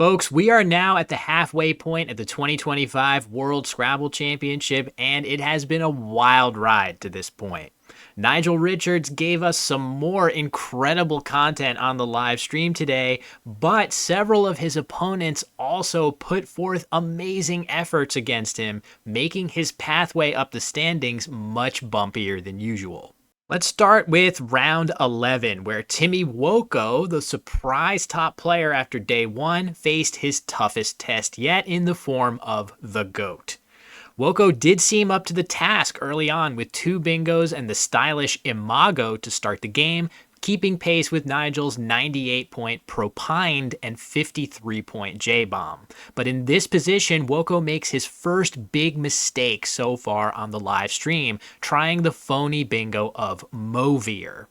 Folks, we are now at the halfway point of the 2025 World Scrabble Championship, and it has been a wild ride to this point. Nigel Richards gave us some more incredible content on the live stream today, but several of his opponents also put forth amazing efforts against him, making his pathway up the standings much bumpier than usual. Let's start with round 11, where Timi Woko, the surprise top player after day one, faced his toughest test yet in the form of the GOAT. Woko did seem up to the task early on with 2 bingos and the stylish imago to start the game, keeping pace with Nigel's 98-point propined and 53-point J-bomb. But in this position, Woko makes his first big mistake so far on the live stream, trying the phony bingo of Movier.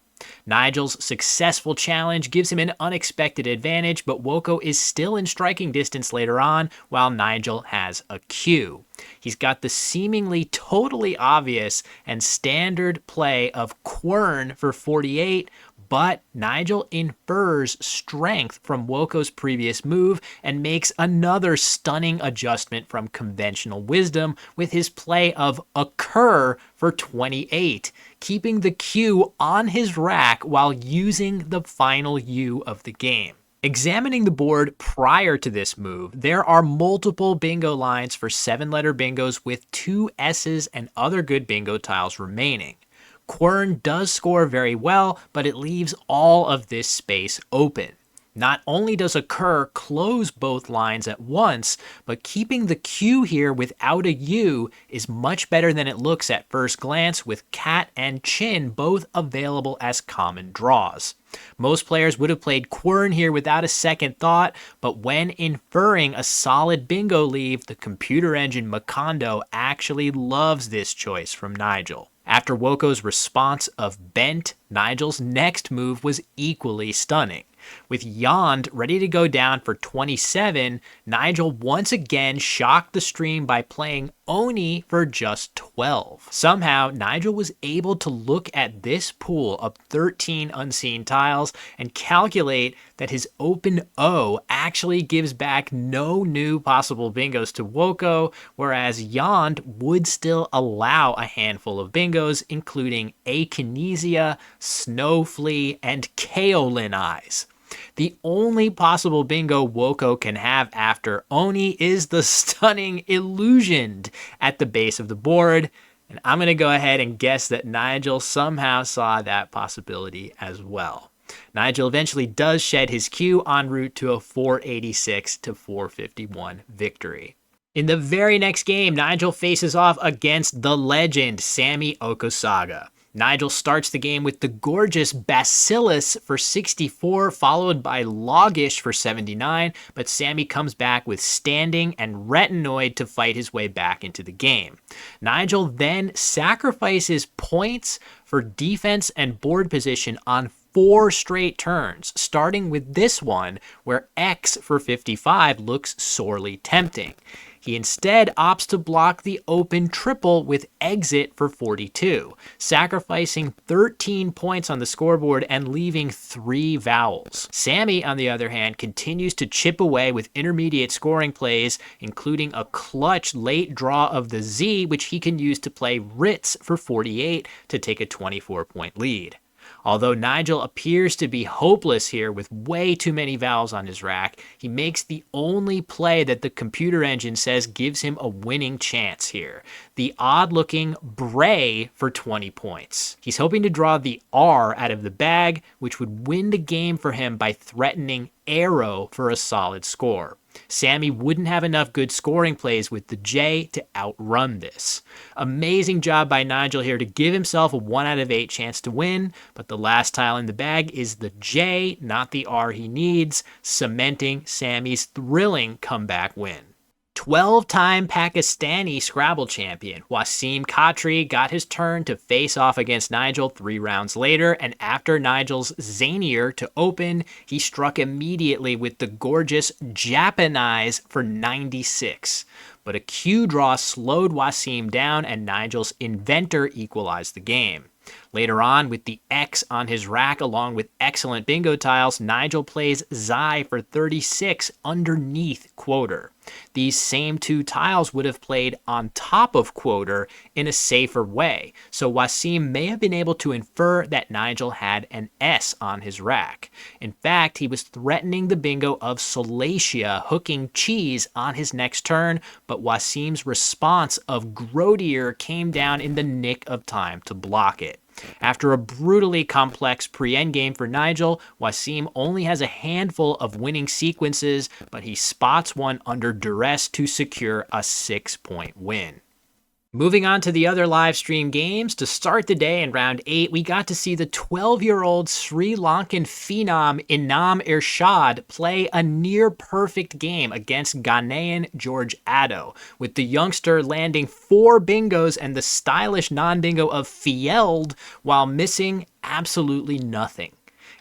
Nigel's successful challenge gives him an unexpected advantage, but Woko is still in striking distance later on, while Nigel has a Q. He's got the seemingly totally obvious and standard play of Quern for 48, but Nigel infers strength from Woko's previous move and makes another stunning adjustment from conventional wisdom with his play of occur for 28, keeping the Q on his rack while using the final U of the game. Examining the board prior to this move, there are multiple bingo lines for 7-letter bingos with 2 S's and other good bingo tiles remaining. Quern does score very well, but it leaves all of this space open. Not only does occur close both lines at once, but keeping the Q here without a U is much better than it looks at first glance, with cat and chin both available as common draws. Most players would have played Quern here without a second thought, but when inferring a solid bingo leave, the computer engine Macondo actually loves this choice from Nigel. After Woko's response of bent, Nigel's next move was equally stunning. With Yond ready to go down for 27, Nigel once again shocked the stream by playing Oni for just 12. Somehow, Nigel was able to look at this pool of 13 unseen tiles and calculate that his open O actually gives back no new possible bingos to Woko, whereas Yond would still allow a handful of bingos, including Akinesia, Snowflea, and Kaolin Eyes. The only possible bingo Woko can have after Oni is the stunning Illusioned at the base of the board, and I'm going to go ahead and guess that Nigel somehow saw that possibility as well. Nigel eventually does shed his Q en route to a 486 to 451 victory. In the very next game, Nigel faces off against the legend, Sammy Okosagah. Nigel starts the game with the gorgeous Bacillus for 64, followed by Loggish for 79, but Sammy comes back with Standing and Retinoid to fight his way back into the game. Nigel then sacrifices points for defense and board position on 4 straight turns, starting with this one where X for 55 looks sorely tempting. He instead opts to block the open triple with Exit for 42, sacrificing 13 points on the scoreboard and leaving 3 vowels. Sammy, on the other hand, continues to chip away with intermediate scoring plays, including a clutch late draw of the Z, which he can use to play Ritz for 48 to take a 24-point lead. Although Nigel appears to be hopeless here with way too many vowels on his rack, he makes the only play that the computer engine says gives him a winning chance here. The odd-looking Bray for 20 points. He's hoping to draw the R out of the bag, which would win the game for him by threatening Arrow for a solid score. Sammy wouldn't have enough good scoring plays with the J to outrun this. Amazing job by Nigel here to give himself a 1 out of 8 chance to win, but the last tile in the bag is the J, not the R he needs, cementing Sammy's thrilling comeback win. 12-time Pakistani Scrabble champion Wasim Khatri got his turn to face off against Nigel 3 rounds later, and after Nigel's zanier to open, he struck immediately with the gorgeous Japanize for 96. But a Q draw slowed Wasim down, and Nigel's inventor equalized the game. Later on, with the X on his rack along with excellent bingo tiles, Nigel plays Xi for 36 underneath Quoter. These same two tiles would have played on top of Quoter in a safer way, so Wasim may have been able to infer that Nigel had an S on his rack. In fact, he was threatening the bingo of Salacia hooking cheese on his next turn, but Wasim's response of Grodier came down in the nick of time to block it. After a brutally complex pre-endgame for Nigel, Wasim only has a handful of winning sequences, but he spots one under duress to secure a 6-point win. Moving on to the other live stream games, to start the day in round 8, we got to see the 12-year-old Sri Lankan phenom Inam Irshad play a near-perfect game against Ghanaian George Addo, with the youngster landing 4 bingos and the stylish non-bingo of Field while missing absolutely nothing.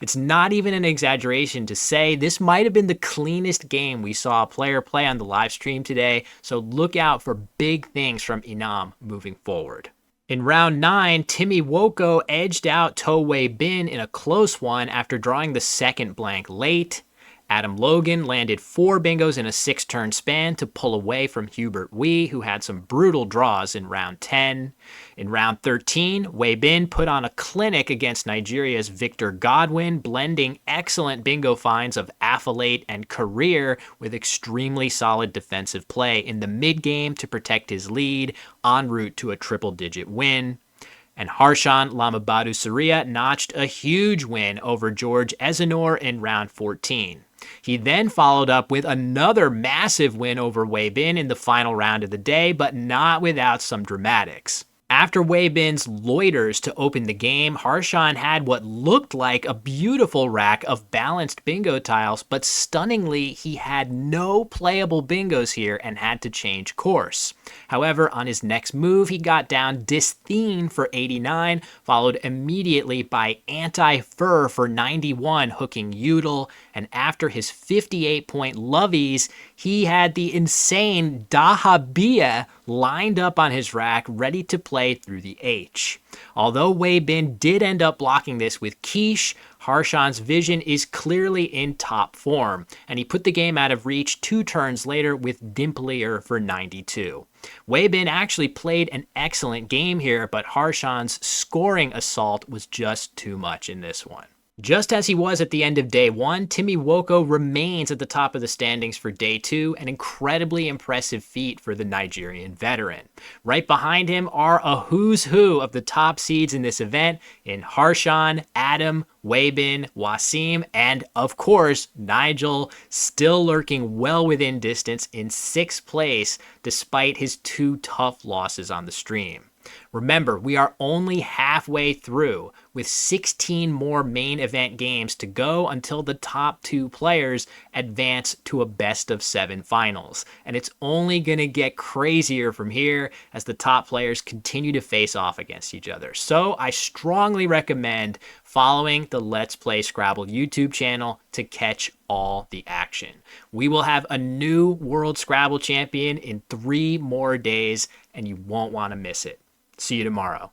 It's not even an exaggeration to say this might have been the cleanest game we saw a player play on the live stream today, so look out for big things from Inam moving forward. In round 9, Timi Woko edged out To Wei Bin in a close one after drawing the second blank late. Adam Logan landed 4 bingos in a 6-turn span to pull away from Hubert Wee, who had some brutal draws in round 10. In round 13, Wei Bin put on a clinic against Nigeria's Victor Godwin, blending excellent bingo finds of Affilate and Career with extremely solid defensive play in the mid-game to protect his lead, en route to a triple-digit win. And Harshan Lamabadusuriya notched a huge win over George Ezenor in round 14. He then followed up with another massive win over Wei Bin in the final round of the day, but not without some dramatics. After Wei Bin's loiters to open the game, Harshan had what looked like a beautiful rack of balanced bingo tiles, but stunningly, he had no playable bingos here and had to change course. However, on his next move, he got down Disthene for 89, followed immediately by Anti-Fur for 91, hooking Udall, and after his 58-point lovies, he had the insane Dahabia lined up on his rack, ready to play through the H. Although Wei Bin did end up blocking this with quiche, Harshan's vision is clearly in top form, and he put the game out of reach 2 turns later with Dimplier for 92. Wei Bin actually played an excellent game here, but Harshan's scoring assault was just too much in this one. Just as he was at the end of day 1, Timi Woko remains at the top of the standings for day 2, an incredibly impressive feat for the Nigerian veteran. Right behind him are a who's who of the top seeds in this event in Harshan, Adam, Wei Bin, Wasim, and of course, Nigel, still lurking well within distance in 6th place despite his 2 tough losses on the stream. Remember, we are only halfway through, with 16 more main event games to go until the top 2 players advance to a best-of-7 finals. And it's only going to get crazier from here as the top players continue to face off against each other. So I strongly recommend following the Let's Play Scrabble YouTube channel to catch all the action. We will have a new World Scrabble Champion in 3 more days, and you won't want to miss it. See you tomorrow.